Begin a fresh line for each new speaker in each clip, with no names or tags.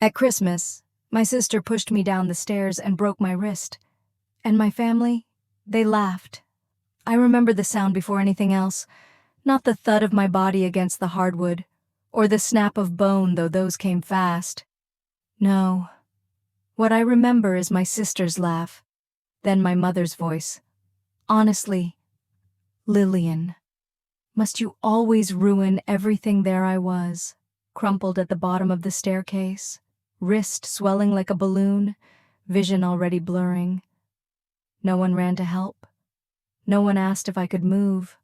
At Christmas, my sister pushed me down the stairs and broke my wrist. And my family, they laughed. I remember the sound before anything else, not the thud of my body against the hardwood, or the snap of bone, though those came fast. No. What I remember is my sister's laugh, then my mother's voice. Honestly, Lillian, must you always ruin everything? There I was, crumpled at the bottom of the staircase, wrist swelling like a balloon, vision already blurring. No one ran to help. No one asked if I could move.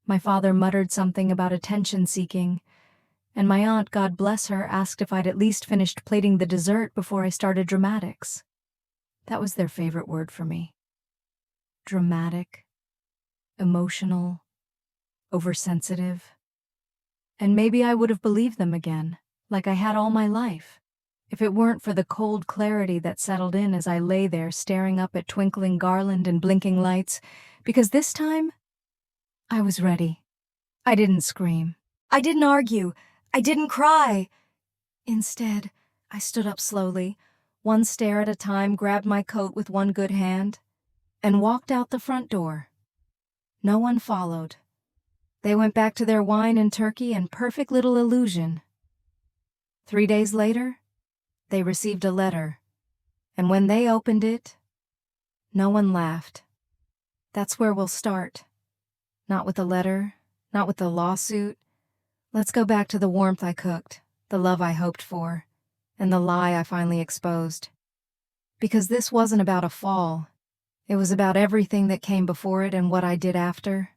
My father muttered something about attention-seeking, and my aunt, God bless her, asked if I'd at least finished plating the dessert before I started dramatics. That was their favorite word for me. Dramatic, emotional, oversensitive. And maybe I would have believed them again, like I had all my life, if it weren't for the cold clarity that settled in as I lay there staring up at twinkling garland and blinking lights, because this time, I was ready. I didn't scream. I didn't argue. I didn't cry. Instead, I stood up slowly, one stair at a time, grabbed my coat with one good hand, and walked out the front door. No one followed. They went back to their wine and turkey and perfect little illusion. 3 days later, they received a letter, and when they opened it, no one laughed. That's where we'll start. Not with the letter, not with the lawsuit. Let's go back to the warmth I cooked, the love I hoped for, and the lie I finally exposed. Because this wasn't about a fall. It was about everything that came before it and what I did after.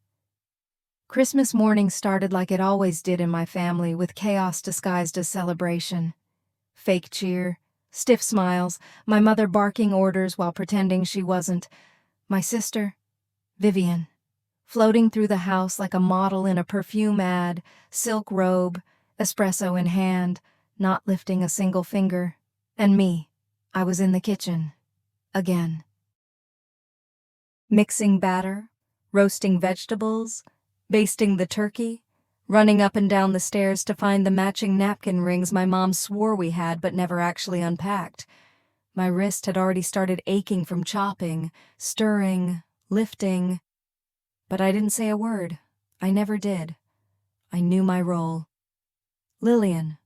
Christmas morning started like it always did in my family, with chaos disguised as celebration. Fake cheer, stiff smiles, my mother barking orders while pretending she wasn't. My sister, Vivian, floating through the house like a model in a perfume ad, silk robe, espresso in hand, not lifting a single finger. And me, I was in the kitchen. Again. Mixing batter, roasting vegetables, basting the turkey, running up and down the stairs to find the matching napkin rings my mom swore we had but never actually unpacked. My wrist had already started aching from chopping, stirring, lifting. But I didn't say a word. I never did. I knew my role. Lillian,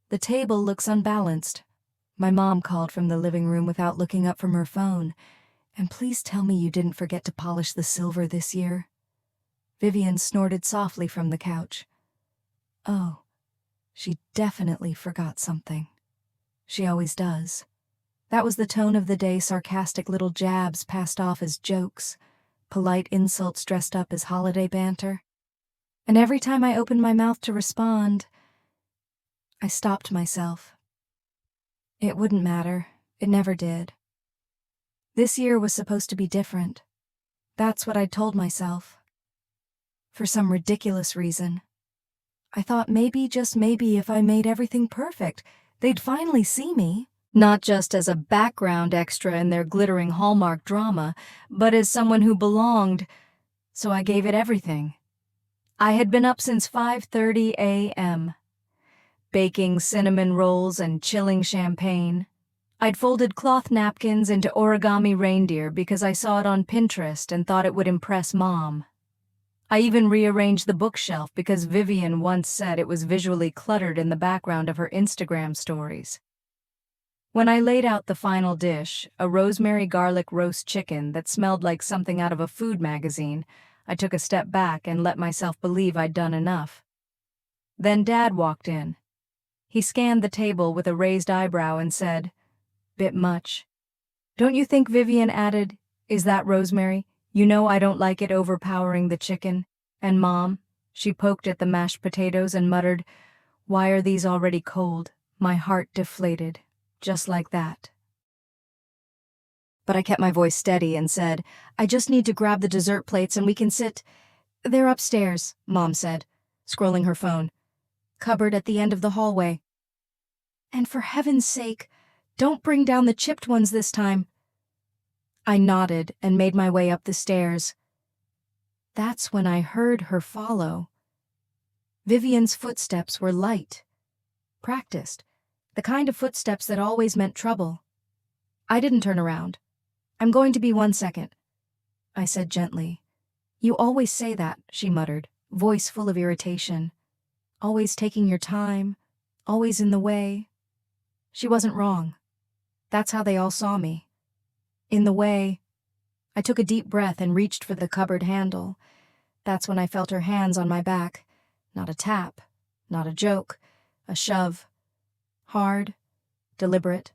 the table looks unbalanced. My mom called from the living room without looking up from her phone. And please tell me you didn't forget to polish the silver this year. Vivian snorted softly from the couch. Oh, she definitely forgot something. She always does. That was the tone of the day, sarcastic little jabs passed off as jokes, polite insults dressed up as holiday banter. And every time I opened my mouth to respond, I stopped myself. It wouldn't matter. It never did. This year was supposed to be different. That's what I'd told myself. For some ridiculous reason. I thought maybe, just maybe, if I made everything perfect, they'd finally see me. Not just as a background extra in their glittering Hallmark drama, but as someone who belonged. So I gave it everything. I had been up since 5:30 a.m., baking cinnamon rolls and chilling champagne. I'd folded cloth napkins into origami reindeer because I saw it on Pinterest and thought it would impress Mom. I even rearranged the bookshelf because Vivian once said it was visually cluttered in the background of her Instagram stories. When I laid out the final dish, a rosemary garlic roast chicken that smelled like something out of a food magazine, I took a step back and let myself believe I'd done enough. Then Dad walked in. He scanned the table with a raised eyebrow and said, "Bit much." "Don't you think," Vivian added, "is that rosemary? You know I don't like it overpowering the chicken." And Mom, she poked at the mashed potatoes and muttered, "Why are these already cold?" My heart deflated, just like that. But I kept my voice steady and said, "I just need to grab the dessert plates and we can sit." "They're upstairs," Mom said, scrolling her phone. "Cupboard at the end of the hallway." "And for heaven's sake, don't bring down the chipped ones this time." I nodded and made my way up the stairs. That's when I heard her follow. Vivian's footsteps were light, practiced, The kind of footsteps that always meant trouble. I didn't turn around. "I'm going to be 1 second," I said gently. "You always say that," she muttered, voice full of irritation. "Always taking your time, always in the way." She wasn't wrong. That's how they all saw me. In the way. I took a deep breath and reached for the cupboard handle. That's when I felt her hands on my back. Not a tap, not a joke, a shove. Hard, deliberate.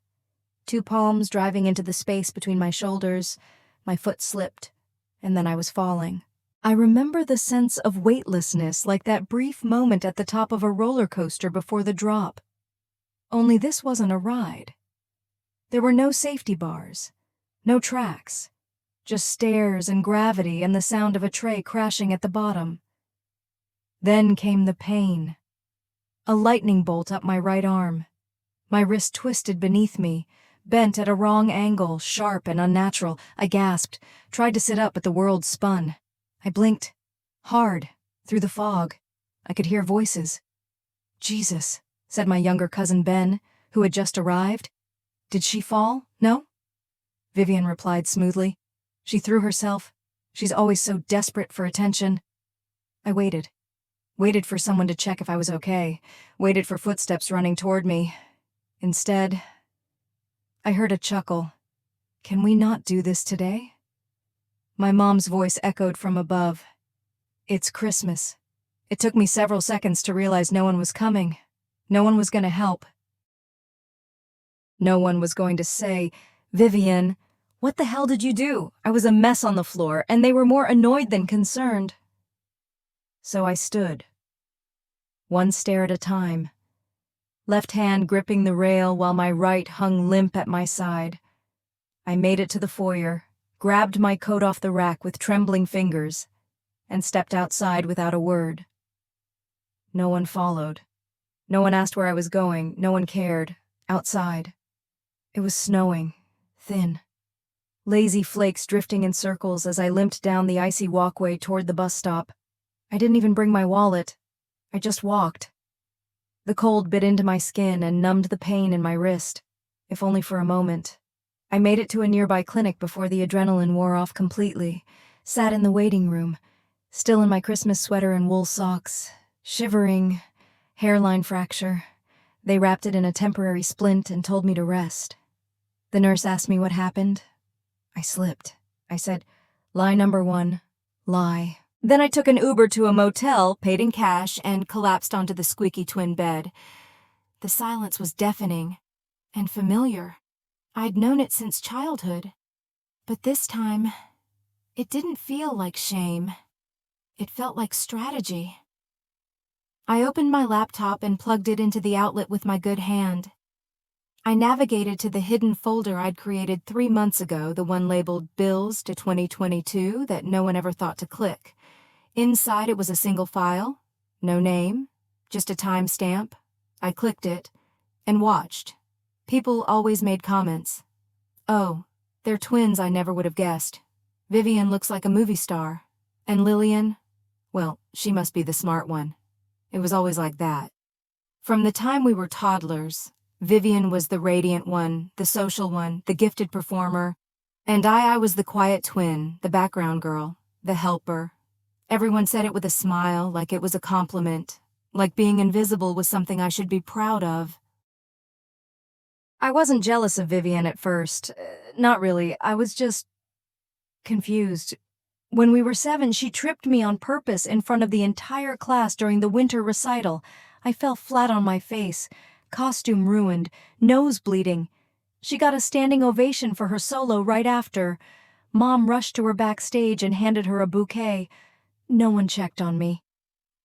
2 palms driving into the space between my shoulders. My foot slipped, and then I was falling. I remember the sense of weightlessness, like that brief moment at the top of a roller coaster before the drop. Only this wasn't a ride. There were no safety bars, no tracks, just stairs and gravity and the sound of a tray crashing at the bottom. Then came the pain. A lightning bolt up my right arm. My wrist twisted beneath me, bent at a wrong angle, sharp and unnatural. I gasped, tried to sit up, but the world spun. I blinked. Hard, through the fog. I could hear voices. "Jesus," said my younger cousin Ben, who had just arrived. "Did she fall? No?" Vivian replied smoothly. "She threw herself. She's always so desperate for attention." I waited. Waited for someone to check if I was okay. Waited for footsteps running toward me. Instead, I heard a chuckle. "Can we not do this today?" My mom's voice echoed from above. "It's Christmas." It took me several seconds to realize no one was coming. No one was going to help. No one was going to say, "Vivian, what the hell did you do?" I was a mess on the floor, and they were more annoyed than concerned. So I stood. One stair at a time. Left hand gripping the rail while my right hung limp at my side. I made it to the foyer, grabbed my coat off the rack with trembling fingers, and stepped outside without a word. No one followed. No one asked where I was going. No one cared. Outside. It was snowing, thin. Lazy flakes drifting in circles as I limped down the icy walkway toward the bus stop. I didn't even bring my wallet. I just walked. The cold bit into my skin and numbed the pain in my wrist, if only for a moment. I made it to a nearby clinic before the adrenaline wore off completely, sat in the waiting room, still in my Christmas sweater and wool socks, shivering, hairline fracture. They wrapped it in a temporary splint and told me to rest. The nurse asked me what happened. I slipped. I said, "Lie number 1, lie." Then I took an Uber to a motel, paid in cash, and collapsed onto the squeaky twin bed. The silence was deafening and familiar. I'd known it since childhood. But this time, it didn't feel like shame. It felt like strategy. I opened my laptop and plugged it into the outlet with my good hand. I navigated to the hidden folder I'd created 3 months ago, the one labeled Bills to 2022 that no one ever thought to click. Inside it was a single file, no name, just a timestamp. I clicked it and watched. People always made comments. "Oh, they're twins I never would have guessed. Vivian looks like a movie star. And Lillian, well, she must be the smart one." It was always like that. From the time we were toddlers, Vivian was the radiant one, the social one, the gifted performer, and I was the quiet twin, the background girl, the helper. Everyone said it with a smile, like it was a compliment, like being invisible was something I should be proud of. I wasn't jealous of Vivian at first. Not really. I was just confused. When we were 7, she tripped me on purpose in front of the entire class during the winter recital. I fell flat on my face, costume ruined, nose bleeding. She got a standing ovation for her solo right after. Mom rushed to her backstage and handed her a bouquet. No one checked on me.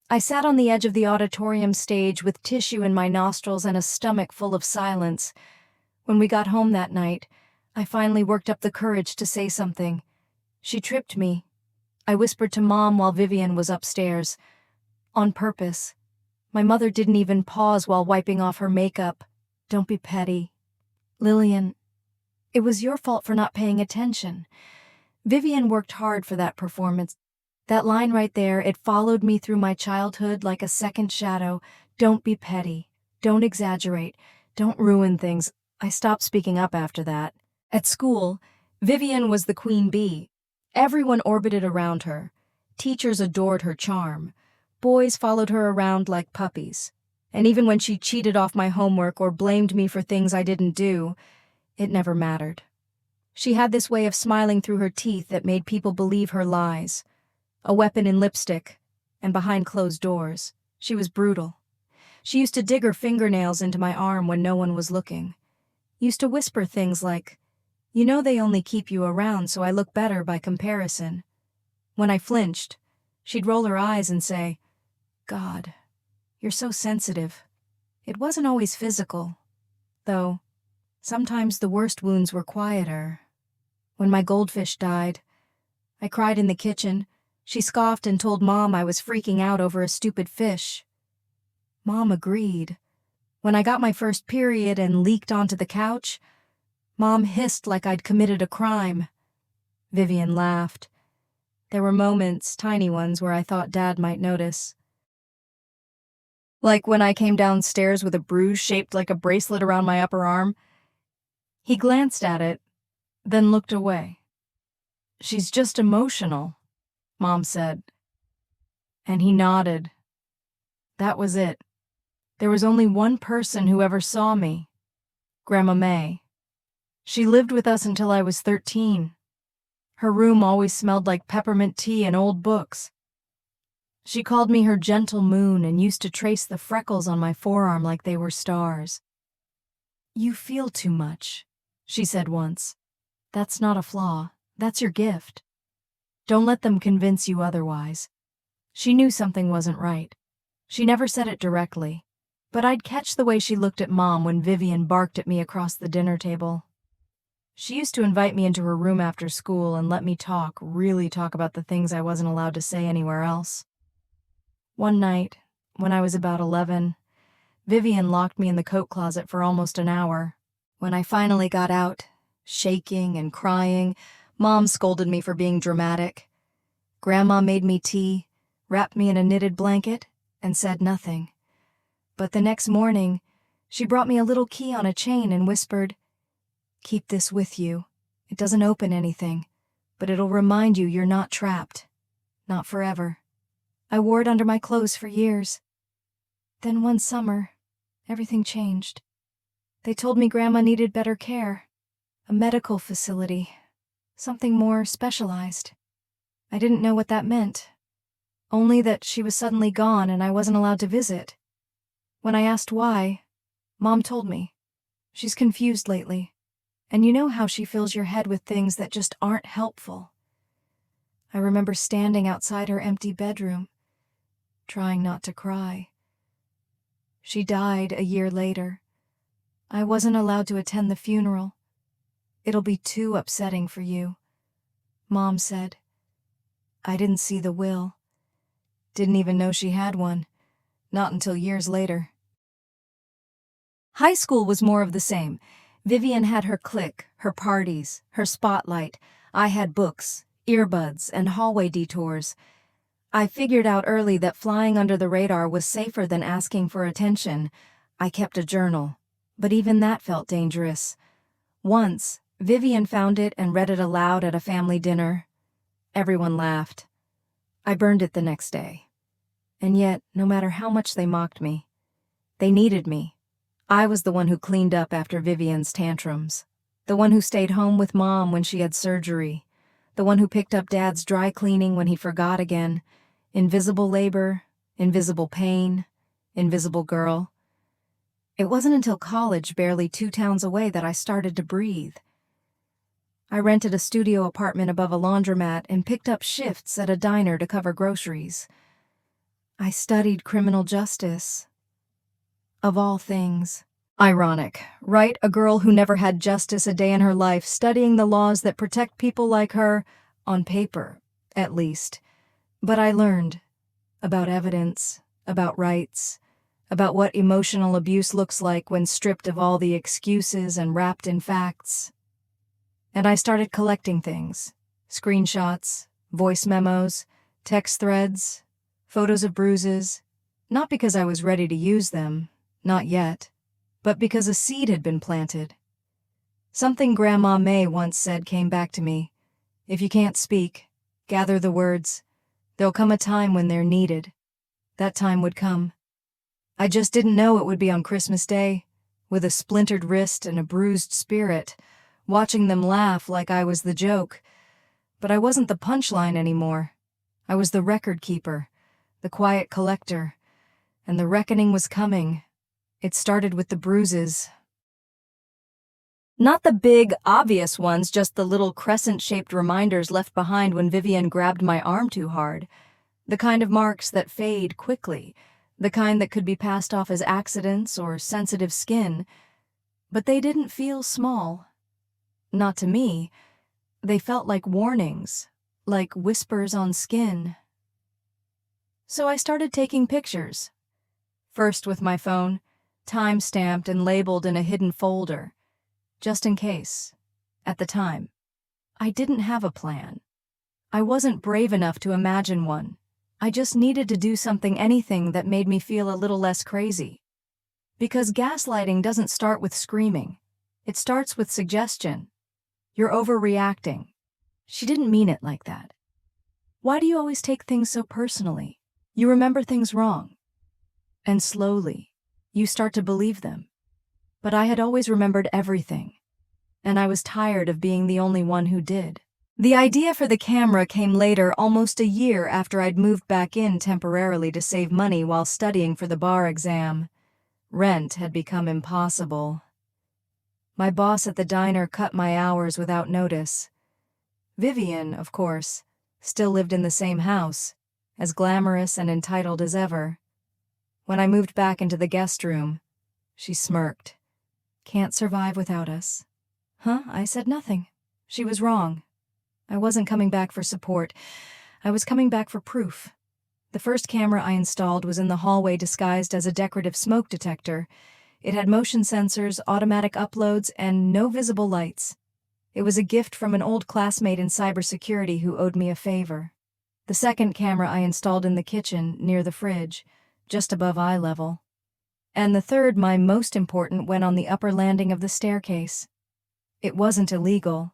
I sat on the edge of the auditorium stage with tissue in my nostrils and a stomach full of silence. When we got home that night, I finally worked up the courage to say something. She tripped me. I whispered to Mom while Vivian was upstairs. On purpose. My mother didn't even pause while wiping off her makeup. "Don't be petty. Lillian, it was your fault for not paying attention. Vivian worked hard for that performance. That line right there, it followed me through my childhood like a second shadow. Don't be petty. Don't exaggerate. Don't ruin things. I stopped speaking up after that. At school, Vivian was the queen bee. Everyone orbited around her. Teachers adored her charm. Boys followed her around like puppies. And even when she cheated off my homework or blamed me for things I didn't do, it never mattered. She had this way of smiling through her teeth that made people believe her lies. A weapon in lipstick, and behind closed doors. She was brutal. She used to dig her fingernails into my arm when no one was looking. Used to whisper things like, "You know they only keep you around so I look better by comparison." When I flinched, she'd roll her eyes and say, "God, you're so sensitive." It wasn't always physical, though sometimes the worst wounds were quieter. When my goldfish died, I cried in the kitchen. She scoffed and told Mom I was freaking out over a stupid fish. Mom agreed. When I got my first period and leaked onto the couch, Mom hissed like I'd committed a crime. Vivian laughed. There were moments, tiny ones, where I thought Dad might notice. Like when I came downstairs with a bruise shaped like a bracelet around my upper arm. He glanced at it, then looked away. "She's just emotional," Mom said. And he nodded. That was it. There was only one person who ever saw me. Grandma May. She lived with us until I was 13. Her room always smelled like peppermint tea and old books. She called me her gentle moon and used to trace the freckles on my forearm like they were stars. "You feel too much," she said once. "That's not a flaw. That's your gift. Don't let them convince you otherwise." She knew something wasn't right. She never said it directly, but I'd catch the way she looked at Mom when Vivian barked at me across the dinner table. She used to invite me into her room after school and let me talk, really talk about the things I wasn't allowed to say anywhere else. One night, when I was about 11, Vivian locked me in the coat closet for almost an hour. When I finally got out, shaking and crying, Mom scolded me for being dramatic. Grandma made me tea, wrapped me in a knitted blanket, and said nothing. But the next morning, she brought me a little key on a chain and whispered, "Keep this with you. It doesn't open anything, but it'll remind you you're not trapped. Not forever." I wore it under my clothes for years. Then one summer, everything changed. They told me Grandma needed better care, a medical facility, something more specialized. I didn't know what that meant, only that she was suddenly gone and I wasn't allowed to visit. When I asked why, Mom told me. She's confused lately, and you know how she fills your head with things that just aren't helpful. I remember standing outside her empty bedroom, trying not to cry. She died a year later. I wasn't allowed to attend the funeral. "It'll be too upsetting for you," Mom said. I didn't see the will. Didn't even know she had one. Not until years later. High school was more of the same. Vivian had her clique, her parties, her spotlight. I had books, earbuds, and hallway detours. I figured out early that flying under the radar was safer than asking for attention. I kept a journal, but even that felt dangerous. Once, Vivian found it and read it aloud at a family dinner. Everyone laughed. I burned it the next day. And yet, no matter how much they mocked me, they needed me. I was the one who cleaned up after Vivian's tantrums, the one who stayed home with Mom when she had surgery, the one who picked up Dad's dry cleaning when he forgot again. Invisible labor, invisible pain, invisible girl. It wasn't until college, barely 2 towns away, that I started to breathe. I rented a studio apartment above a laundromat and picked up shifts at a diner to cover groceries. I studied criminal justice. Of all things. Ironic, right? A girl who never had justice a day in her life, studying the laws that protect people like her, on paper, at least. But I learned about evidence, about rights, about what emotional abuse looks like when stripped of all the excuses and wrapped in facts. And I started collecting things, screenshots, voice memos, text threads, photos of bruises, not because I was ready to use them, not yet, but because a seed had been planted. Something Grandma May once said came back to me. If you can't speak, gather the words. There'll come a time when they're needed. That time would come. I just didn't know it would be on Christmas Day, with a splintered wrist and a bruised spirit, watching them laugh like I was the joke. But I wasn't the punchline anymore. I was the record keeper, the quiet collector, and the reckoning was coming. It started with the bruises. Not the big, obvious ones, just the little crescent-shaped reminders left behind when Vivian grabbed my arm too hard. The kind of marks that fade quickly, the kind that could be passed off as accidents or sensitive skin. But they didn't feel small. Not to me. They felt like warnings, like whispers on skin. So I started taking pictures. First with my phone, time-stamped and labeled in a hidden folder. Just in case. At the time, I didn't have a plan. I wasn't brave enough to imagine one. I just needed to do anything that made me feel a little less crazy. Because gaslighting doesn't start with screaming. It starts with suggestion. You're overreacting. She didn't mean it like that. Why do you always take things so personally? You remember things wrong. And slowly, you start to believe them. But I had always remembered everything, and I was tired of being the only one who did. The idea for the camera came later, almost a year after I'd moved back in temporarily to save money while studying for the bar exam. Rent had become impossible. My boss at the diner cut my hours without notice. Vivian, of course, still lived in the same house, as glamorous and entitled as ever. When I moved back into the guest room, she smirked. Can't survive without us. Huh? I said nothing. She was wrong. I wasn't coming back for support. I was coming back for proof. The first camera I installed was in the hallway disguised as a decorative smoke detector. It had motion sensors, automatic uploads, and no visible lights. It was a gift from an old classmate in cybersecurity who owed me a favor. The second camera I installed in the kitchen, near the fridge, just above eye level. And the third, my most important, went on the upper landing of the staircase. It wasn't illegal.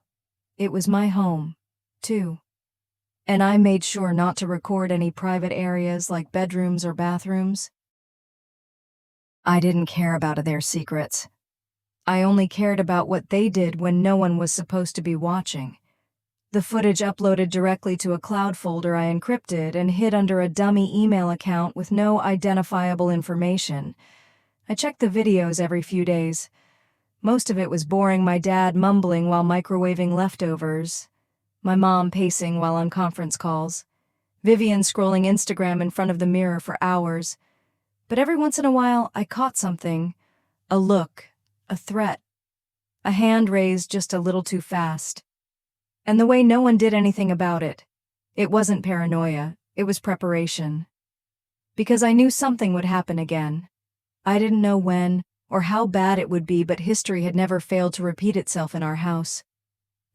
It was my home, too. And I made sure not to record any private areas like bedrooms or bathrooms. I didn't care about their secrets. I only cared about what they did when no one was supposed to be watching. The footage uploaded directly to a cloud folder I encrypted and hid under a dummy email account with no identifiable information. I checked the videos every few days. Most of it was boring, my dad mumbling while microwaving leftovers, my mom pacing while on conference calls, Vivian scrolling Instagram in front of the mirror for hours. But every once in a while, I caught something, a look, a threat, a hand raised just a little too fast. And the way no one did anything about it. It wasn't paranoia, it was preparation. Because I knew something would happen again. I didn't know when or how bad it would be, but history had never failed to repeat itself in our house.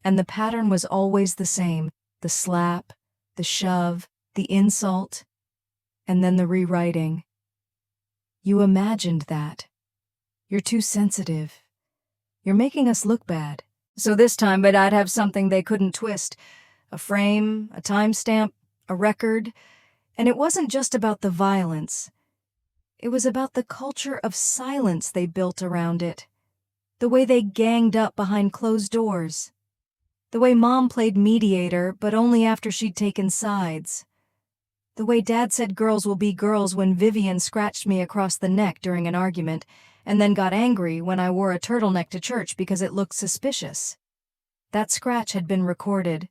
And the pattern was always the same, the slap, the shove, the insult, and then the rewriting. You imagined that. You're too sensitive. You're making us look bad. So this time, but I'd have something they couldn't twist. A frame, a timestamp, a record. And it wasn't just about the violence. It was about the culture of silence they built around it. The way they ganged up behind closed doors. The way Mom played mediator, but only after she'd taken sides. The way Dad said girls will be girls when Vivian scratched me across the neck during an argument, and then got angry when I wore a turtleneck to church because it looked suspicious. That scratch had been recorded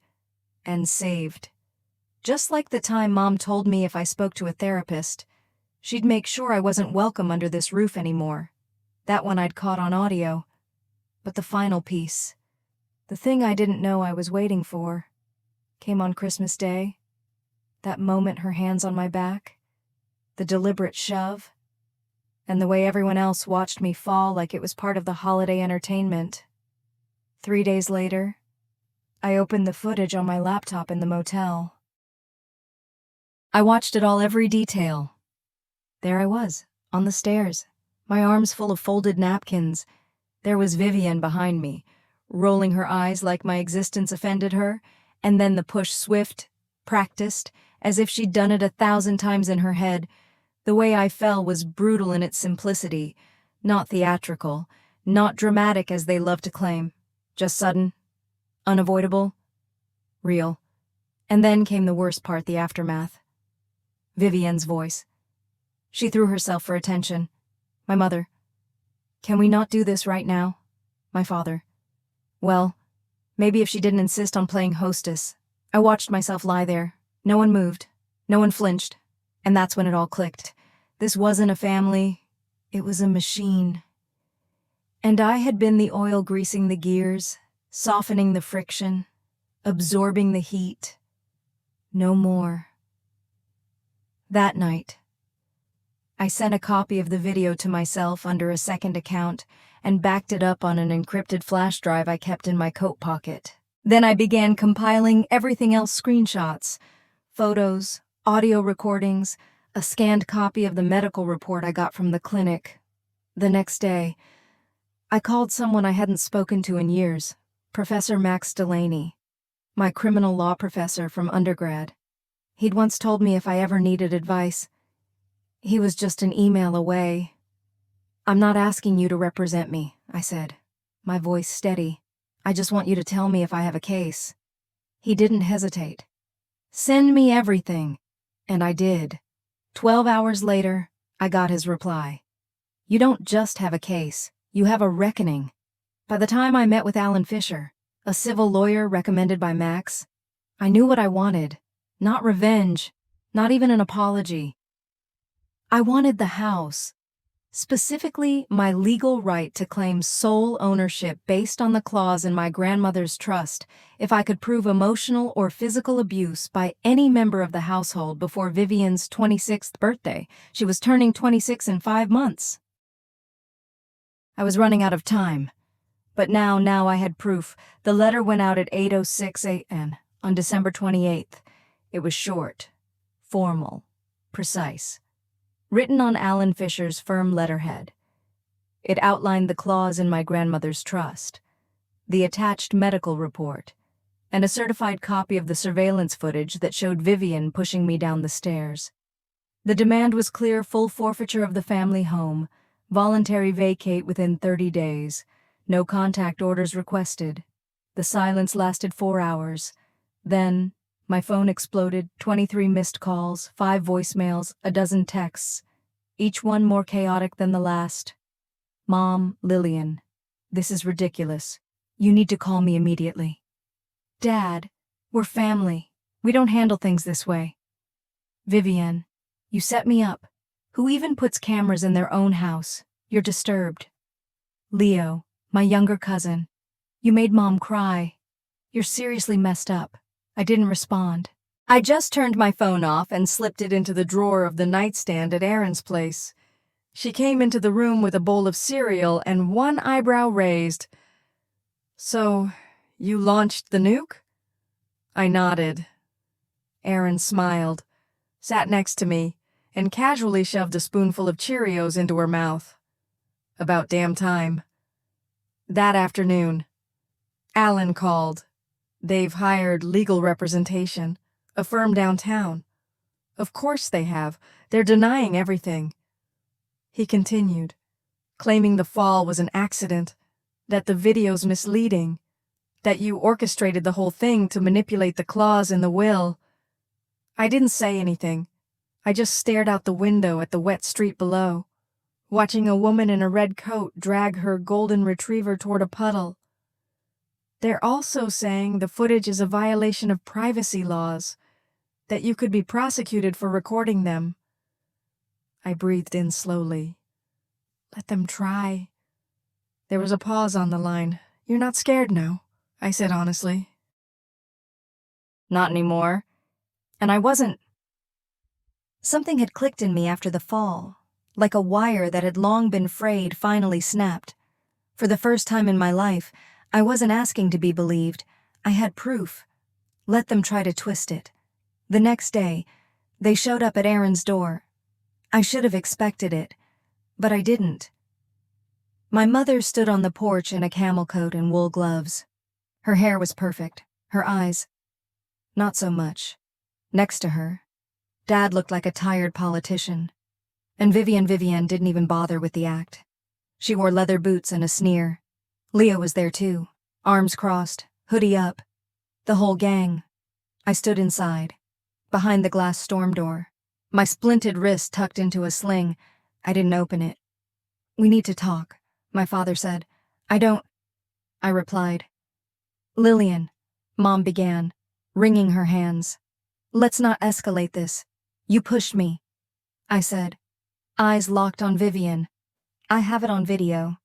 and saved. Just like the time Mom told me if I spoke to a therapist, she'd make sure I wasn't welcome under this roof anymore. That one I'd caught on audio. But the final piece, the thing I didn't know I was waiting for, came on Christmas Day. That moment, her hands on my back, the deliberate shove, and the way everyone else watched me fall like it was part of the holiday entertainment. 3 days later, I opened the footage on my laptop in the motel. I watched it all, every detail. There I was, on the stairs, my arms full of folded napkins. There was Vivian behind me, rolling her eyes like my existence offended her, and then the push swift, practiced, as if she'd done it 1,000 times in her head. The way I fell was brutal in its simplicity, not theatrical, not dramatic as they love to claim, just sudden, unavoidable, real. And then came the worst part, the aftermath. Vivian's voice. She threw herself for attention. My mother. Can we not do this right now? My father. Well, maybe if she didn't insist on playing hostess. I watched myself lie there. No one moved. No one flinched. And that's when it all clicked. This wasn't a family. It was a machine. And I had been the oil greasing the gears, softening the friction, absorbing the heat. No more. That night, I sent a copy of the video to myself under a second account and backed it up on an encrypted flash drive I kept in my coat pocket. Then I began compiling everything else: screenshots, photos, audio recordings, a scanned copy of the medical report I got from the clinic. The next day, I called someone I hadn't spoken to in years, Professor Max Delaney, my criminal law professor from undergrad. He'd once told me if I ever needed advice, he was just an email away. I'm not asking you to represent me, I said, my voice steady. I just want you to tell me if I have a case. He didn't hesitate. Send me everything. And I did. 12 hours later, I got his reply. You don't just have a case, you have a reckoning. By the time I met with Alan Fisher, a civil lawyer recommended by Max, I knew what I wanted. Not revenge, not even an apology. I wanted the house, specifically my legal right to claim sole ownership based on the clause in my grandmother's trust if I could prove emotional or physical abuse by any member of the household before Vivian's 26th birthday. She was turning 26 in 5 months. I was running out of time, but now I had proof. The letter went out at 8:06 a.m. on December 28th. It was short, formal, precise, written on Alan Fisher's firm letterhead. It outlined the clause in my grandmother's trust, the attached medical report, and a certified copy of the surveillance footage that showed Vivian pushing me down the stairs. The demand was clear: full forfeiture of the family home, voluntary vacate within 30 days, no contact orders requested. The silence lasted 4 hours. Then, my phone exploded, 23 missed calls, 5 voicemails, a dozen texts, each one more chaotic than the last. Mom, Lillian, this is ridiculous. You need to call me immediately. Dad, we're family. We don't handle things this way. Vivian, you set me up. Who even puts cameras in their own house? You're disturbed. Leo, my younger cousin, you made Mom cry. You're seriously messed up. I didn't respond. I just turned my phone off and slipped it into the drawer of the nightstand at Erin's place. She came into the room with a bowl of cereal and one eyebrow raised. So, you launched the nuke? I nodded. Erin smiled, sat next to me, and casually shoved a spoonful of Cheerios into her mouth. About damn time. That afternoon, Alan called. They've hired legal representation, a firm downtown. Of course they have. They're denying everything. He continued, claiming the fall was an accident, that the video's misleading, that you orchestrated the whole thing to manipulate the clause in the will. I didn't say anything. I just stared out the window at the wet street below, watching a woman in a red coat drag her golden retriever toward a puddle. They're also saying the footage is a violation of privacy laws, that you could be prosecuted for recording them. I breathed in slowly. Let them try. There was a pause on the line. You're not scared now, I said honestly. Not anymore. And I wasn't. Something had clicked in me after the fall, like a wire that had long been frayed finally snapped. For the first time in my life, I wasn't asking to be believed. I had proof. Let them try to twist it. The next day, they showed up at Erin's door. I should have expected it, but I didn't. My mother stood on the porch in a camel coat and wool gloves. Her hair was perfect. Her eyes, not so much. Next to her, Dad looked like a tired politician. And Vivian didn't even bother with the act. She wore leather boots and a sneer. Leo was there too, arms crossed, hoodie up. The whole gang. I stood inside, behind the glass storm door, my splinted wrist tucked into a sling. I didn't open it. "We need to talk," my father said. "I don't," I replied. "Lillian," Mom began, wringing her hands. "Let's not escalate this. You pushed me," I said, eyes locked on Vivian. "I have it on video."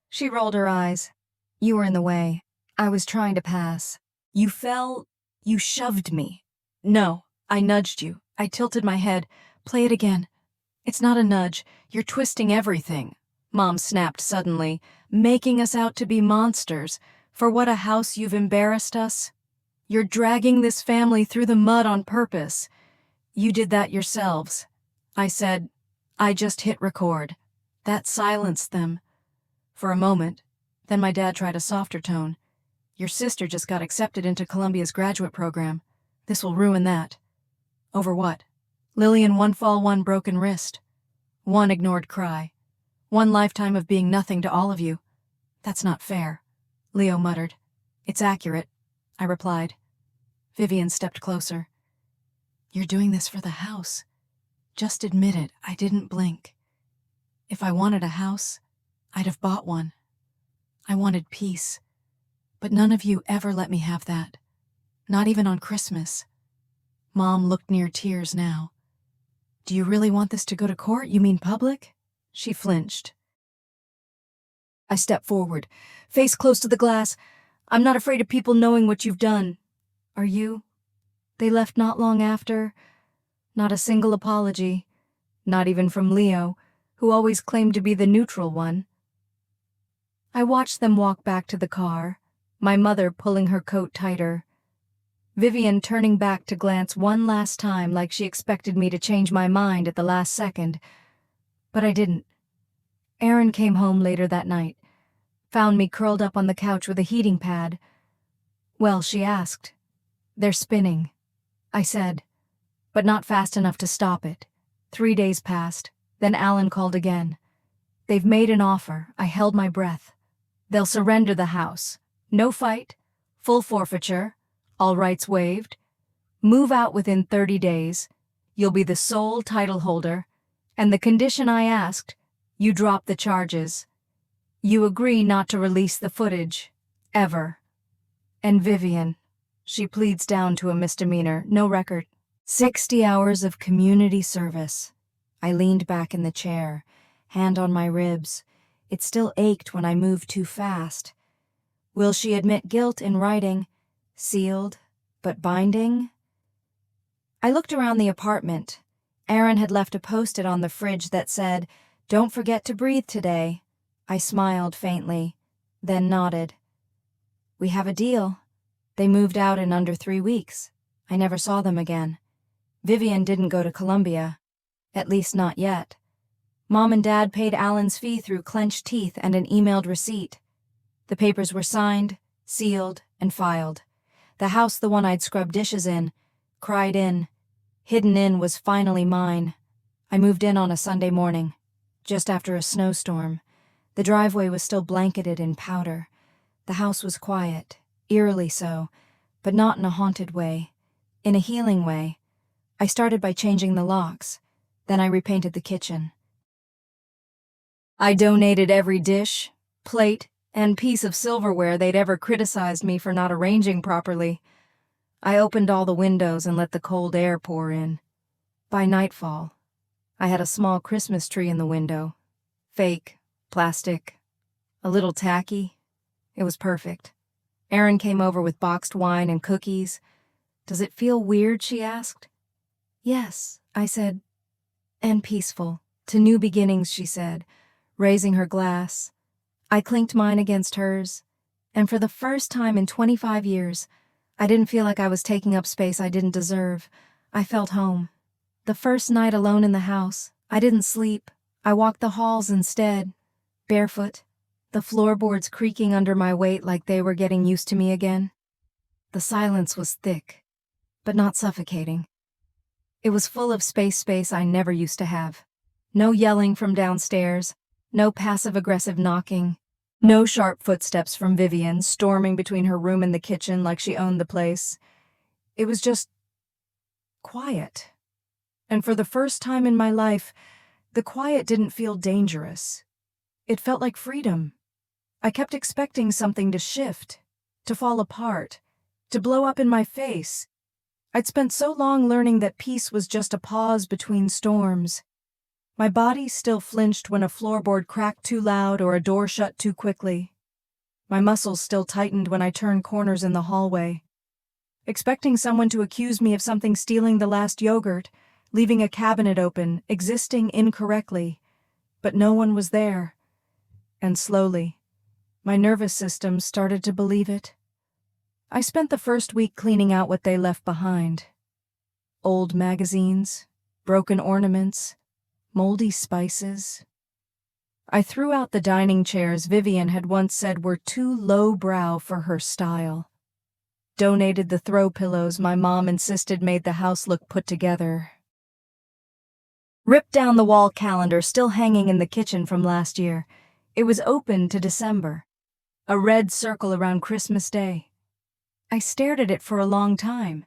She rolled her eyes. "You were in the way. I was trying to pass. You fell. You shoved me." "No, I nudged you." I tilted my head. "Play it again." "It's not a nudge. You're twisting everything," Mom snapped suddenly, "making us out to be monsters. For what a house you've embarrassed us. You're dragging this family through the mud on purpose. You did that yourselves." I said, "I just hit record." That silenced them. For a moment, then my dad tried a softer tone. "Your sister just got accepted into Columbia's graduate program. This will ruin that." "Over what?" "Lillian, one fall, one broken wrist. One ignored cry. One lifetime of being nothing to all of you." "That's not fair," Leo muttered. "It's accurate," I replied. Vivian stepped closer. "You're doing this for the house. Just admit it, I didn't blink. If I wanted a house, I'd have bought one. I wanted peace. But none of you ever let me have that. Not even on Christmas." Mom looked near tears now. "Do you really want this to go to court? You mean public?" She flinched. I stepped forward, face close to the glass. "I'm not afraid of people knowing what you've done. Are you?" They left not long after. Not a single apology. Not even from Leo, who always claimed to be the neutral one. I watched them walk back to the car, my mother pulling her coat tighter. Vivian turning back to glance one last time like she expected me to change my mind at the last second. But I didn't. Erin came home later that night, found me curled up on the couch with a heating pad. "Well," she asked. "They're spinning," I said, but not fast enough to stop it. 3 days passed, then Alan called again. "They've made an offer." I held my breath. "They'll surrender the house. No fight, full forfeiture, all rights waived. Move out within 30 days. You'll be the sole title holder. And the condition I asked, you drop the charges. You agree not to release the footage. Ever. And Vivian," she pleads down to a misdemeanor, no record. 60 hours of community service. I leaned back in the chair, hand on my ribs. It still ached when I moved too fast. Will she admit guilt in writing? Sealed, but binding? I looked around the apartment. Erin had left a post-it on the fridge that said, "Don't forget to breathe today." I smiled faintly, then nodded. "We have a deal." They moved out in under 3 weeks. I never saw them again. Vivian didn't go to Columbia. At least not yet. Mom and Dad paid Alan's fee through clenched teeth and an emailed receipt. The papers were signed, sealed, and filed. The house, the one I'd scrubbed dishes in, cried in, hidden in, was finally mine. I moved in on a Sunday morning, just after a snowstorm. The driveway was still blanketed in powder. The house was quiet, eerily so, but not in a haunted way. In a healing way. I started by changing the locks. Then I repainted the kitchen. I donated every dish, plate, and piece of silverware they'd ever criticized me for not arranging properly. I opened all the windows and let the cold air pour in. By nightfall, I had a small Christmas tree in the window. Fake, plastic, a little tacky. It was perfect. Erin came over with boxed wine and cookies. "Does it feel weird?" she asked. "Yes," I said. "And peaceful. To new beginnings," she said, raising her glass. I clinked mine against hers, and for the first time in 25 years, I didn't feel like I was taking up space I didn't deserve. I felt home. The first night alone in the house, I didn't sleep. I walked the halls instead, barefoot, the floorboards creaking under my weight like they were getting used to me again. The silence was thick, but not suffocating. It was full of space I never used to have. No yelling from downstairs, no passive-aggressive knocking, no sharp footsteps from Vivian storming between her room and the kitchen like she owned the place. It was just quiet. And for the first time in my life, the quiet didn't feel dangerous. It felt like freedom. I kept expecting something to shift, to fall apart, to blow up in my face. I'd spent so long learning that peace was just a pause between storms. My body still flinched when a floorboard cracked too loud or a door shut too quickly. My muscles still tightened when I turned corners in the hallway. Expecting someone to accuse me of something stealing the last yogurt, leaving a cabinet open, existing incorrectly. But no one was there. And slowly, my nervous system started to believe it. I spent the first week cleaning out what they left behind. Old magazines, broken ornaments, moldy spices. I threw out the dining chairs Vivian had once said were too lowbrow for her style. Donated the throw pillows my mom insisted made the house look put together. Ripped down the wall calendar still hanging in the kitchen from last year. It was open to December. A red circle around Christmas Day. I stared at it for a long time.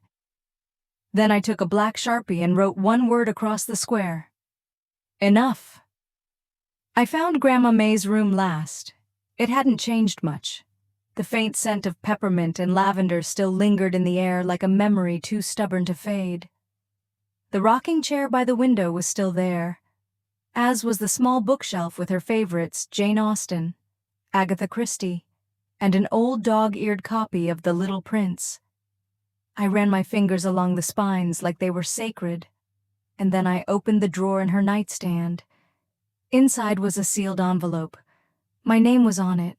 Then I took a black Sharpie and wrote one word across the square. Enough. I found Grandma May's room last. It hadn't changed much. The faint scent of peppermint and lavender still lingered in the air like a memory too stubborn to fade. The rocking chair by the window was still there, as was the small bookshelf with her favorites, Jane Austen, Agatha Christie, and an old dog-eared copy of The Little Prince. I ran my fingers along the spines like they were sacred, and then I opened the drawer in her nightstand. Inside was a sealed envelope. My name was on it.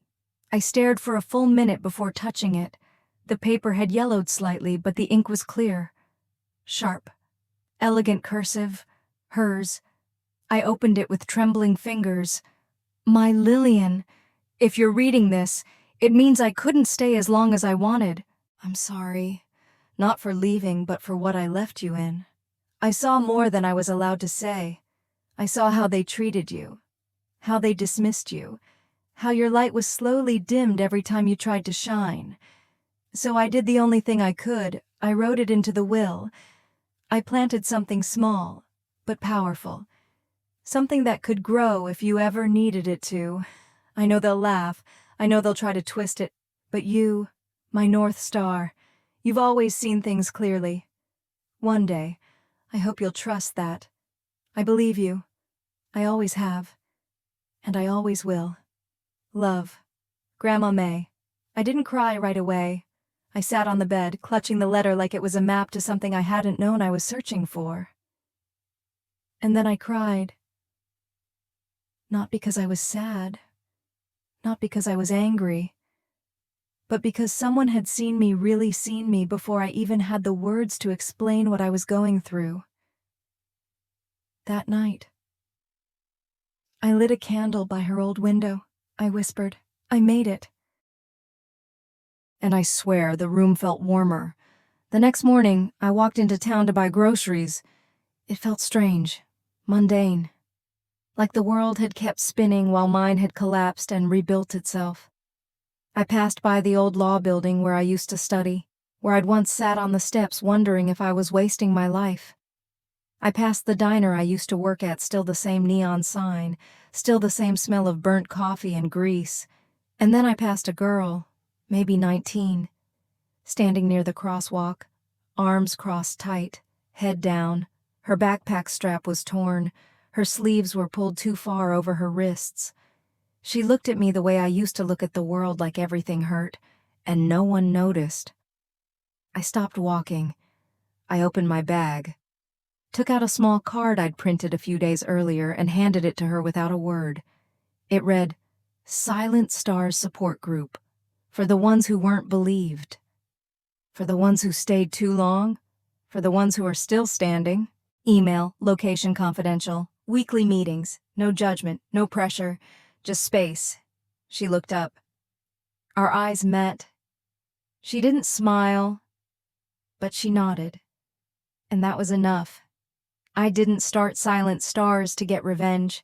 I stared for a full minute before touching it. The paper had yellowed slightly, but the ink was clear. Sharp. Elegant cursive. Hers. I opened it with trembling fingers. My Lillian, if you're reading this, it means I couldn't stay as long as I wanted. I'm sorry. Not for leaving, but for what I left you in. I saw more than I was allowed to say. I saw how they treated you. How they dismissed you. How your light was slowly dimmed every time you tried to shine. So I did the only thing I could. I wrote it into the will. I planted something small, but powerful. Something that could grow if you ever needed it to. I know they'll laugh. I know they'll try to twist it. But you, my North Star, you've always seen things clearly. One day, I hope you'll trust that. I believe you. I always have. And I always will. Love. Grandma May. I didn't cry right away. I sat on the bed, clutching the letter like it was a map to something I hadn't known I was searching for. And then I cried. Not because I was sad. Not because I was angry. But because someone had seen me, really seen me, before I even had the words to explain what I was going through. That night, I lit a candle by her old window. I whispered, I made it. And I swear the room felt warmer. The next morning, I walked into town to buy groceries. It felt strange, mundane. Like the world had kept spinning while mine had collapsed and rebuilt itself. I passed by the old law building where I used to study, where I'd once sat on the steps wondering if I was wasting my life. I passed the diner I used to work at, still the same neon sign, still the same smell of burnt coffee and grease. And then I passed a girl, maybe 19, standing near the crosswalk, arms crossed tight, head down. Her backpack strap was torn. Her sleeves were pulled too far over her wrists. She looked at me the way I used to look at the world, like everything hurt, and no one noticed. I stopped walking. I opened my bag, took out a small card I'd printed a few days earlier and handed it to her without a word. It read, Silent Stars Support Group, for the ones who weren't believed, for the ones who stayed too long, for the ones who are still standing. Email, location confidential, weekly meetings, no judgment, no pressure, just space. She looked up. Our eyes met. She didn't smile, but she nodded. And that was enough. I didn't start Silent Stars to get revenge.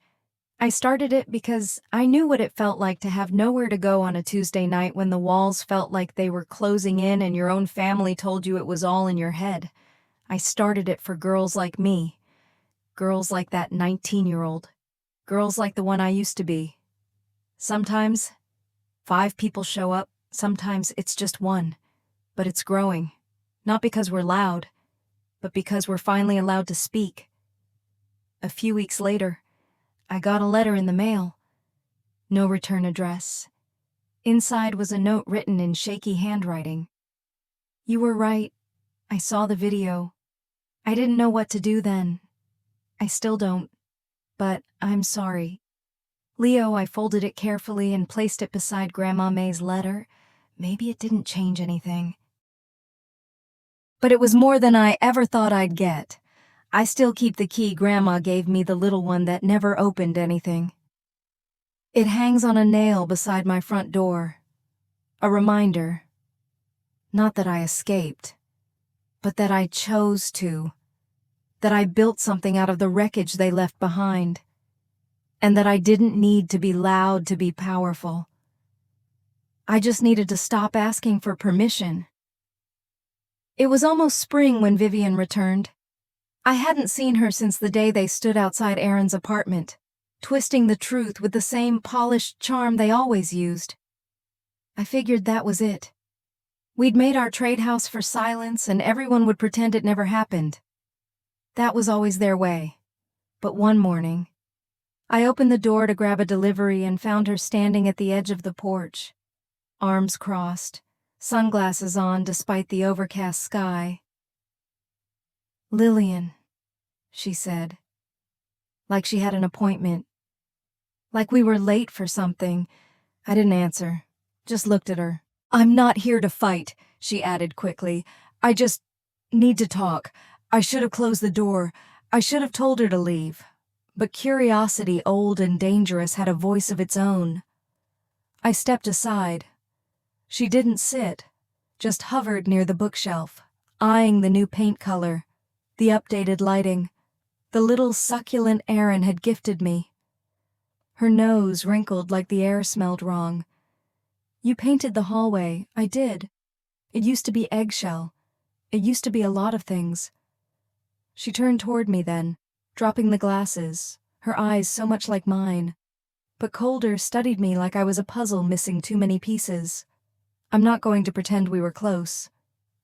I started it because I knew what it felt like to have nowhere to go on a Tuesday night when the walls felt like they were closing in and your own family told you it was all in your head. I started it for girls like me. Girls like that 19-year-old. Girls like the one I used to be. Sometimes 5 people show up, sometimes it's just one. But it's growing. Not because we're loud, but because we're finally allowed to speak. A few weeks later, I got a letter in the mail. No return address. Inside was a note written in shaky handwriting. You were right. I saw the video. I didn't know what to do then. I still don't. But I'm sorry. Leo, I folded it carefully and placed it beside Grandma May's letter. Maybe it didn't change anything. But it was more than I ever thought I'd get. I still keep the key Grandma gave me, the little one that never opened anything. It hangs on a nail beside my front door. A reminder. Not that I escaped, but that I chose to. That I built something out of the wreckage they left behind. And that I didn't need to be loud to be powerful. I just needed to stop asking for permission. It was almost spring when Vivian returned. I hadn't seen her since the day they stood outside Aaron's apartment, twisting the truth with the same polished charm they always used. I figured that was it. We'd made our trade house for silence and everyone would pretend it never happened. That was always their way. But one morning, I opened the door to grab a delivery and found her standing at the edge of the porch, arms crossed, sunglasses on despite the overcast sky. Lillian, she said, like she had an appointment. Like we were late for something. I didn't answer, just looked at her. I'm not here to fight, she added quickly. I just need to talk. I should have closed the door. I should have told her to leave. But curiosity, old and dangerous, had a voice of its own. I stepped aside. She didn't sit, just hovered near the bookshelf, eyeing the new paint color, the updated lighting, the little succulent Aaron had gifted me. Her nose wrinkled like the air smelled wrong. You painted the hallway. I did. It used to be eggshell. It used to be a lot of things. She turned toward me then, dropping the glasses, her eyes so much like mine. But colder studied me like I was a puzzle missing too many pieces. I'm not going to pretend we were close.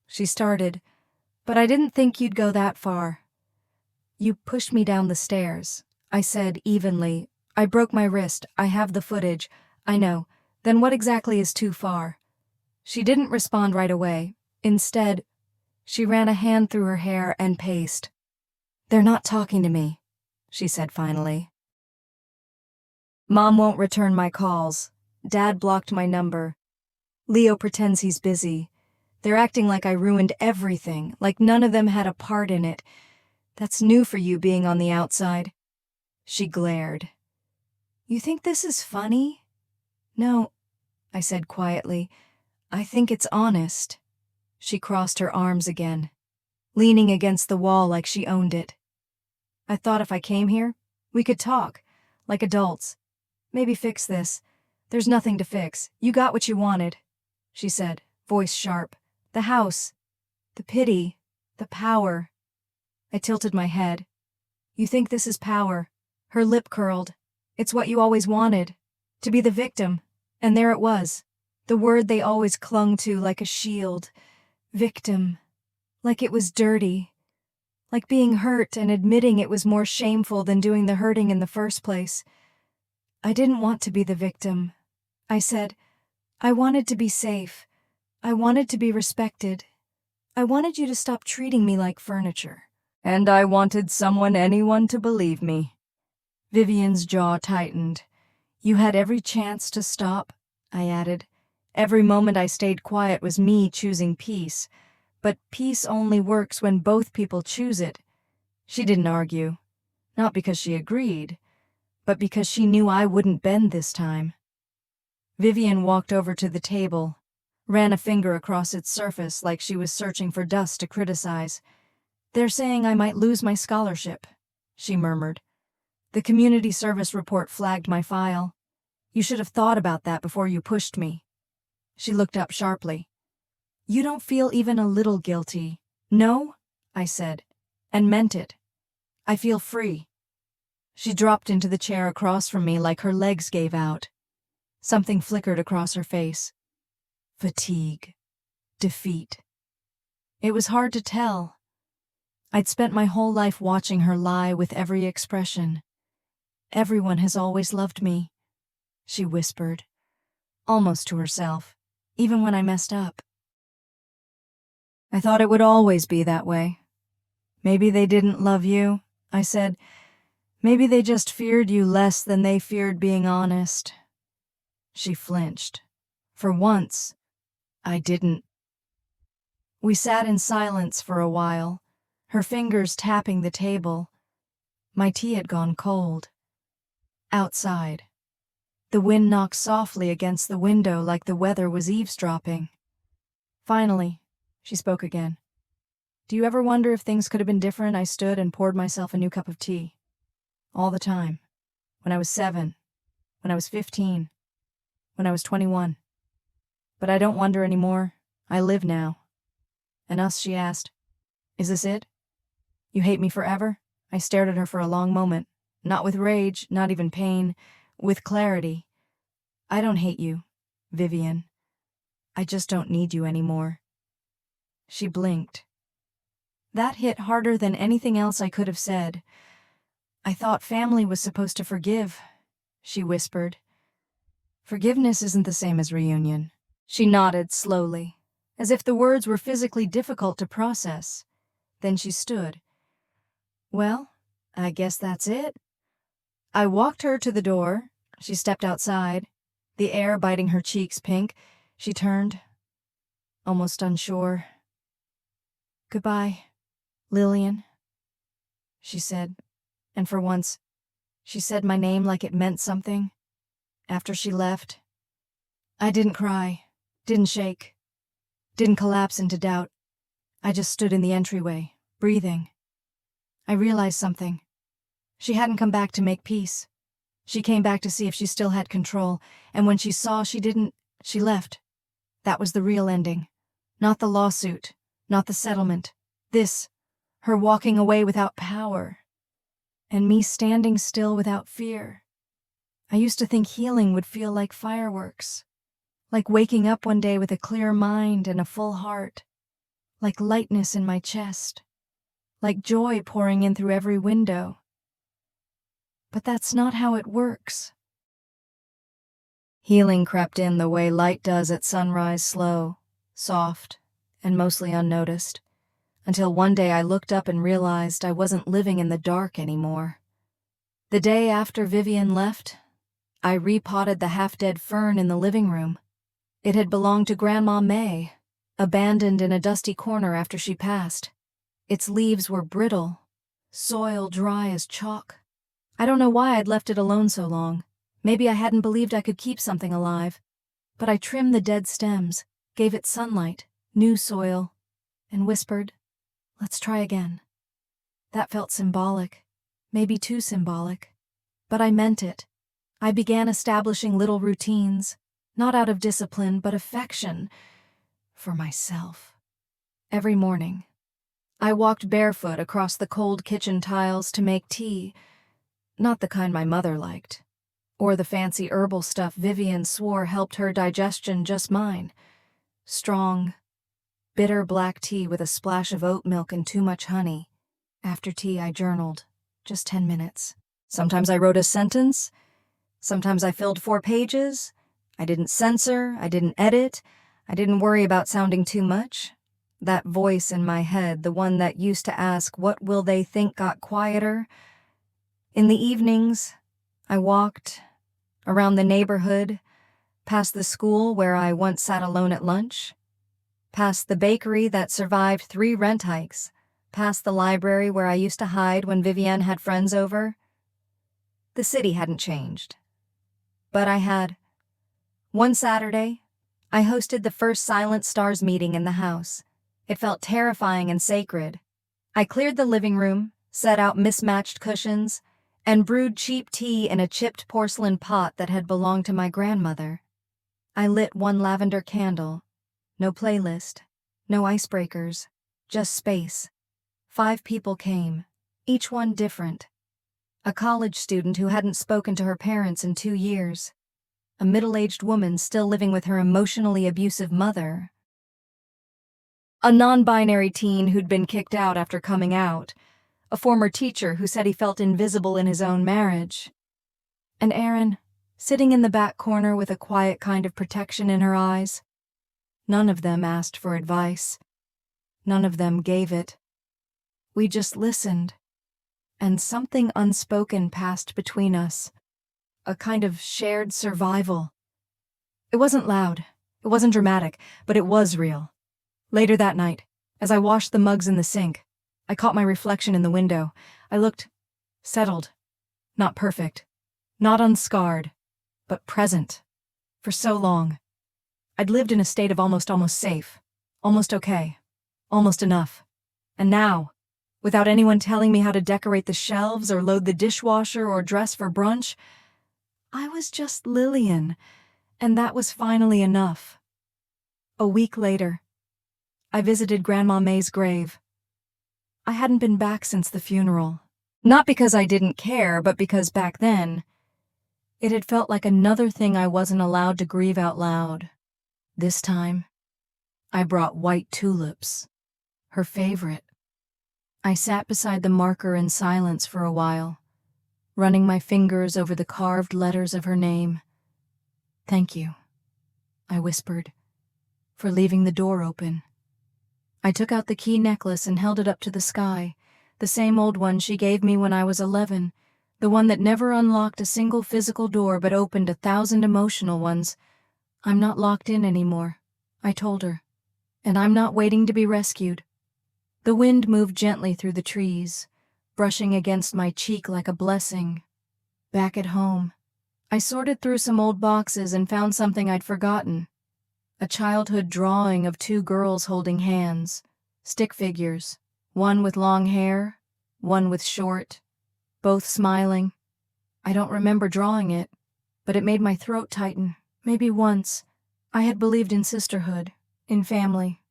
She started, but I didn't think you'd go that far. You pushed me down the stairs, I said evenly. I broke my wrist. I have the footage. I know. Then what exactly is too far? She didn't respond right away. Instead, she ran a hand through her hair and paced. They're not talking to me, she said finally. Mom won't return my calls. Dad blocked my number. Leo pretends he's busy. They're acting like I ruined everything, like none of them had a part in it. That's new for you being on the outside. She glared. You think this is funny? No, I said quietly. I think it's honest. She crossed her arms again, leaning against the wall like she owned it. I thought if I came here, we could talk, like adults. Maybe fix this. There's nothing to fix. You got what you wanted, she said, voice sharp. The house, the pity, the power. I tilted my head. You think this is power? Her lip curled. It's what you always wanted, to be the victim. And there it was, the word they always clung to like a shield. Victim. Like it was dirty. Like being hurt and admitting it was more shameful than doing the hurting in the first place. I didn't want to be the victim. I said, I wanted to be safe. I wanted to be respected. I wanted you to stop treating me like furniture. And I wanted anyone to believe me. Vivian's jaw tightened. You had every chance to stop, I added. Every moment I stayed quiet was me choosing peace. But peace only works when both people choose it. She didn't argue. Not because she agreed, but because she knew I wouldn't bend this time. Vivian walked over to the table, ran a finger across its surface like she was searching for dust to criticize. "They're saying I might lose my scholarship," she murmured. "The community service report flagged my file. You should have thought about that before you pushed me." She looked up sharply. "You don't feel even a little guilty?" "No," I said, and meant it. "I feel free." She dropped into the chair across from me like her legs gave out. Something flickered across her face. Fatigue. Defeat. It was hard to tell. I'd spent my whole life watching her lie with every expression. "Everyone has always loved me," she whispered, almost to herself, even when I messed up. "I thought it would always be that way." "Maybe they didn't love you," I said. "Maybe they just feared you less than they feared being honest." She flinched. For once, I didn't. We sat in silence for a while, her fingers tapping the table. My tea had gone cold. Outside, the wind knocked softly against the window like the weather was eavesdropping. Finally, she spoke again. "Do you ever wonder if things could have been different?" I stood and poured myself a new cup of tea. "All the time. When I was 7, when I was 15, when I was 21. But I don't wonder anymore. I live now." "And us?" she asked. "Is this it? You hate me forever?" I stared at her for a long moment, not with rage, not even pain, with clarity. "I don't hate you, Vivian. I just don't need you anymore." She blinked. That hit harder than anything else I could have said. "I thought family was supposed to forgive," she whispered. "Forgiveness isn't the same as reunion." She nodded slowly, as if the words were physically difficult to process. Then she stood. "Well, I guess that's it." I walked her to the door. She stepped outside, the air biting her cheeks pink. She turned, almost unsure. "Goodbye, Lillian," she said, and for once, she said my name like it meant something. After she left, I didn't cry, didn't shake, didn't collapse into doubt. I just stood in the entryway, breathing. I realized something. She hadn't come back to make peace. She came back to see if she still had control, and when she saw she didn't, she left. That was the real ending. Not the lawsuit, not the settlement. This, her walking away without power, and me standing still without fear. I used to think healing would feel like fireworks, like waking up one day with a clear mind and a full heart, like lightness in my chest, like joy pouring in through every window. But that's not how it works. Healing crept in the way light does at sunrise, slow, soft, and mostly unnoticed, until one day I looked up and realized I wasn't living in the dark anymore. The day after Vivian left, I repotted the half-dead fern in the living room. It had belonged to Grandma May, abandoned in a dusty corner after she passed. Its leaves were brittle, soil dry as chalk. I don't know why I'd left it alone so long. Maybe I hadn't believed I could keep something alive. But I trimmed the dead stems, gave it sunlight, new soil, and whispered, "Let's try again." That felt symbolic, maybe too symbolic. But I meant it. I began establishing little routines, not out of discipline, but affection, for myself. Every morning, I walked barefoot across the cold kitchen tiles to make tea, not the kind my mother liked, or the fancy herbal stuff Vivian swore helped her digestion, just mine. Strong, bitter black tea with a splash of oat milk and too much honey. After tea, I journaled, just 10 minutes. Sometimes I wrote a sentence. Sometimes I filled 4 pages. I didn't censor, I didn't edit, I didn't worry about sounding too much. That voice in my head, the one that used to ask, "What will they think?" got quieter. In the evenings, I walked around the neighborhood, past the school where I once sat alone at lunch, past the bakery that survived 3 rent hikes, past the library where I used to hide when Vivienne had friends over. The city hadn't changed, but I had. One Saturday, I hosted the first Silent Stars meeting in the house. It felt terrifying and sacred. I cleared the living room, set out mismatched cushions, and brewed cheap tea in a chipped porcelain pot that had belonged to my grandmother. I lit one lavender candle. No playlist, no icebreakers, just space. 5 people came, each one different. A college student who hadn't spoken to her parents in 2 years. A middle-aged woman still living with her emotionally abusive mother. A non-binary teen who'd been kicked out after coming out. A former teacher who said he felt invisible in his own marriage. And Erin, sitting in the back corner with a quiet kind of protection in her eyes. None of them asked for advice. None of them gave it. We just listened. And something unspoken passed between us. A kind of shared survival. It wasn't loud. It wasn't dramatic, but it was real. Later that night, as I washed the mugs in the sink, I caught my reflection in the window. I looked settled. Not perfect. Not unscarred. But present. For so long. I'd lived in a state of almost safe. Almost okay. Almost enough. And now, without anyone telling me how to decorate the shelves or load the dishwasher or dress for brunch, I was just Lillian, and that was finally enough. A week later, I visited Grandma May's grave. I hadn't been back since the funeral. Not because I didn't care, but because back then, it had felt like another thing I wasn't allowed to grieve out loud. This time, I brought white tulips, her favorite. I sat beside the marker in silence for a while, running my fingers over the carved letters of her name. "Thank you," I whispered, "for leaving the door open." I took out the key necklace and held it up to the sky, the same old one she gave me when I was 11, the one that never unlocked a single physical door but opened 1,000 emotional ones. "I'm not locked in anymore," I told her, "and I'm not waiting to be rescued." The wind moved gently through the trees, brushing against my cheek like a blessing. Back at home, I sorted through some old boxes and found something I'd forgotten. A childhood drawing of 2 girls holding hands, stick figures, one with long hair, one with short, both smiling. I don't remember drawing it, but it made my throat tighten. Maybe once, I had believed in sisterhood, in family.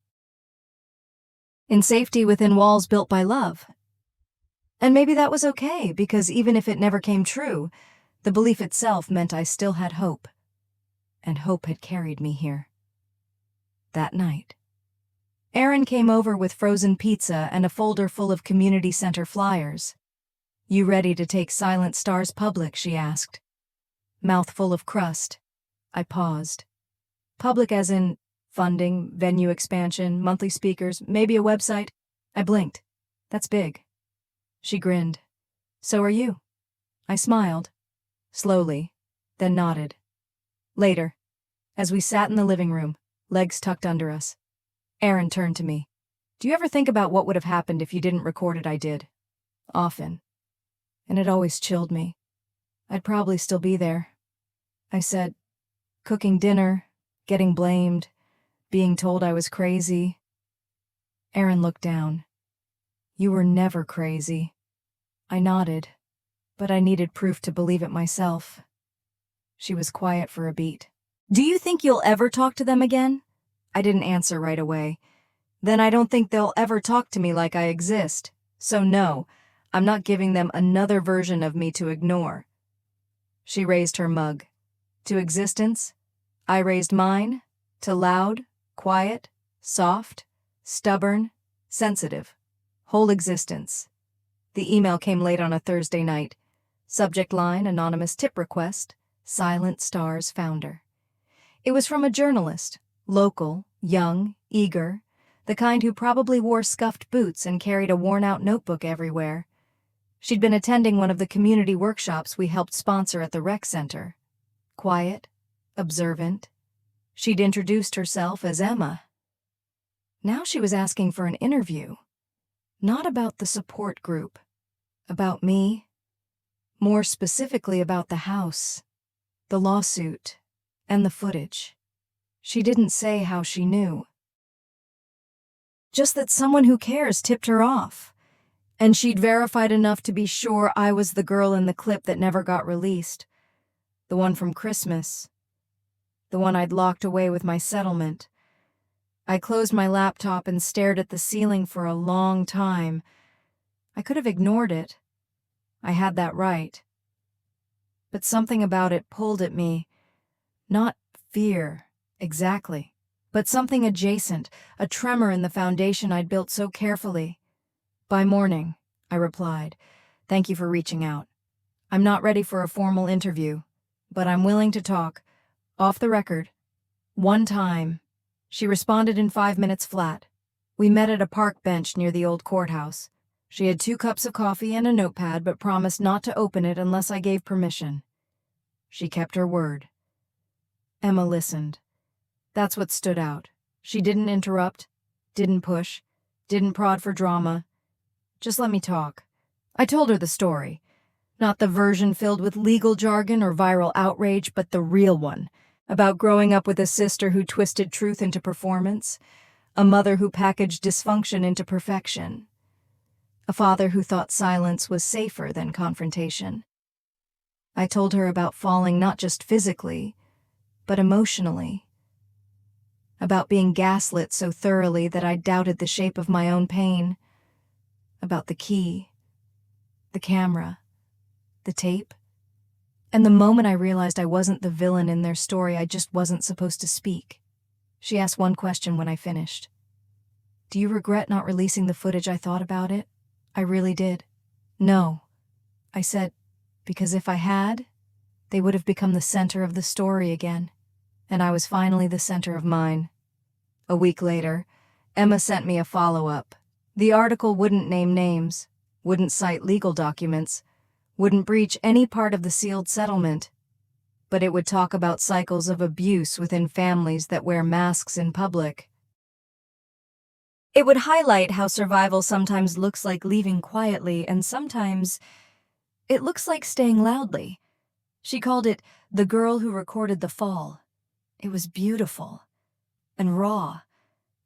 In safety within walls built by love. And maybe that was okay, because even if it never came true, the belief itself meant I still had hope. And hope had carried me here. That night, Erin came over with frozen pizza and a folder full of community center flyers. "You ready to take Silent Stars public?" she asked. Mouth full of crust. I paused. Public as in funding, venue expansion, monthly speakers, maybe a website? I blinked. That's big. She grinned. "So are you." I smiled. Slowly, then nodded. Later, as we sat in the living room, legs tucked under us, Erin turned to me. "Do you ever think about what would have happened if you didn't record it?" I did. Often. And it always chilled me. I'd probably still be there. I said, cooking dinner, getting blamed, being told I was crazy. Erin looked down. "You were never crazy." I nodded, but I needed proof to believe it myself. She was quiet for a beat. "Do you think you'll ever talk to them again?" I didn't answer right away. "Then I don't think they'll ever talk to me like I exist. So no, I'm not giving them another version of me to ignore." She raised her mug. To existence. I raised mine. To loud, quiet, soft, stubborn, sensitive. Whole existence. The email came late on a Thursday night. Subject line, anonymous tip request, Silent Stars founder. It was from a journalist, local, young, eager, the kind who probably wore scuffed boots and carried a worn-out notebook everywhere. She'd been attending one of the community workshops we helped sponsor at the rec center. Quiet, observant. She'd introduced herself as Emma. Now she was asking for an interview. Not about the support group. About me. More specifically about the house. The lawsuit. and the footage. She didn't say how she knew. Just that someone who cares tipped her off. And she'd verified enough to be sure I was the girl in the clip that never got released. The one from Christmas. The one I'd locked away with my settlement. I closed my laptop and stared at the ceiling for a long time. I could have ignored it. I had that right. But something about it pulled at me. Not fear, exactly, but something adjacent, a tremor in the foundation I'd built so carefully. By morning, I replied. Thank you for reaching out. I'm not ready for a formal interview, but I'm willing to talk. Off the record. One time. She responded in 5 minutes flat. We met at a park bench near the old courthouse. She had 2 cups of coffee and a notepad, but promised not to open it unless I gave permission. She kept her word. Emma listened. That's what stood out. She didn't interrupt, didn't push, didn't prod for drama. Just let me talk. I told her the story. Not the version filled with legal jargon or viral outrage, but the real one. About growing up with a sister who twisted truth into performance, a mother who packaged dysfunction into perfection, a father who thought silence was safer than confrontation. I told her about falling not just physically, but emotionally, about being gaslit so thoroughly that I doubted the shape of my own pain, about the key, the camera, the tape. And the moment I realized I wasn't the villain in their story, I just wasn't supposed to speak. She asked one question when I finished. Do you regret not releasing the footage? I thought about it. I really did. No, I said, because if I had, they would have become the center of the story again. And I was finally the center of mine. A week later, Emma sent me a follow-up. The article wouldn't name names, wouldn't cite legal documents, wouldn't breach any part of the sealed settlement, but it would talk about cycles of abuse within families that wear masks in public. It would highlight how survival sometimes looks like leaving quietly and sometimes it looks like staying loudly. She called it The Girl Who Recorded the Fall. It was beautiful and raw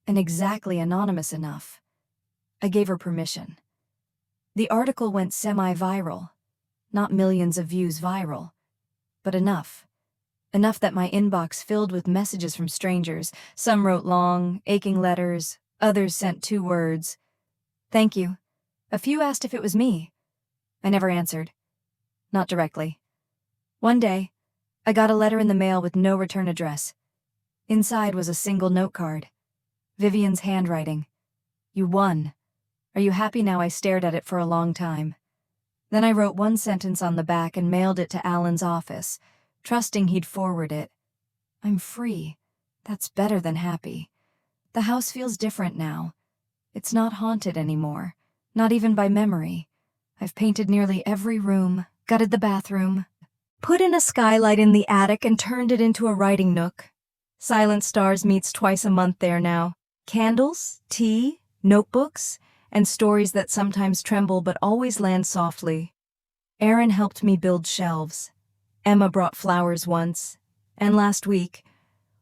and exactly anonymous enough. I gave her permission. The article went semi-viral. Not millions of views viral, but enough. Enough that my inbox filled with messages from strangers. Some wrote long, aching letters. Others sent 2 words. Thank you. A few asked if it was me. I never answered. Not directly. One day, I got a letter in the mail with no return address. Inside was a single note card. Vivian's handwriting. You won. Are you happy now? I stared at it for a long time. Then I wrote 1 sentence on the back and mailed it to Alan's office, trusting he'd forward it. I'm free. That's better than happy. The house feels different now. It's not haunted anymore, not even by memory. I've painted nearly every room, gutted the bathroom, put in a skylight in the attic and turned it into a writing nook. Silent Stars meets twice a month there now. Candles, tea, notebooks, and stories that sometimes tremble but always land softly. Aaron helped me build shelves. Emma brought flowers once. And last week,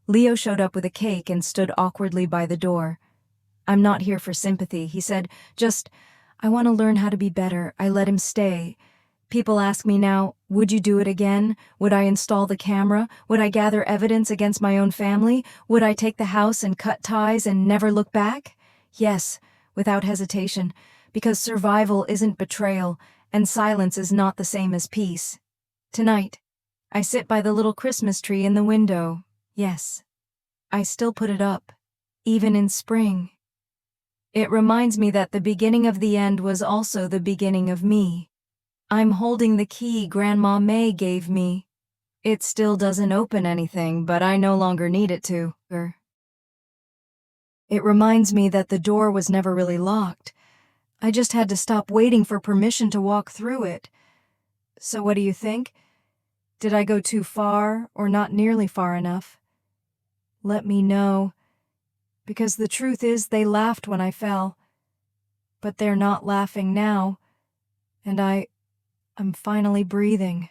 Leo showed up with a cake and stood awkwardly by the door. I'm not here for sympathy, he said. Just, I want to learn how to be better. I let him stay. People ask me now, would you do it again? Would I install the camera? Would I gather evidence against my own family? Would I take the house and cut ties and never look back? Yes, without hesitation, because survival isn't betrayal, and silence is not the same as peace. Tonight, I sit by the little Christmas tree in the window. Yes, I still put it up, even in spring. It reminds me that the beginning of the end was also the beginning of me. I'm holding the key Grandma May gave me. It still doesn't open anything, but I no longer need it to. It reminds me that the door was never really locked. I just had to stop waiting for permission to walk through it. So what do you think? Did I go too far or not nearly far enough? Let me know. Because the truth is they laughed when I fell. But they're not laughing now. And I'm finally breathing.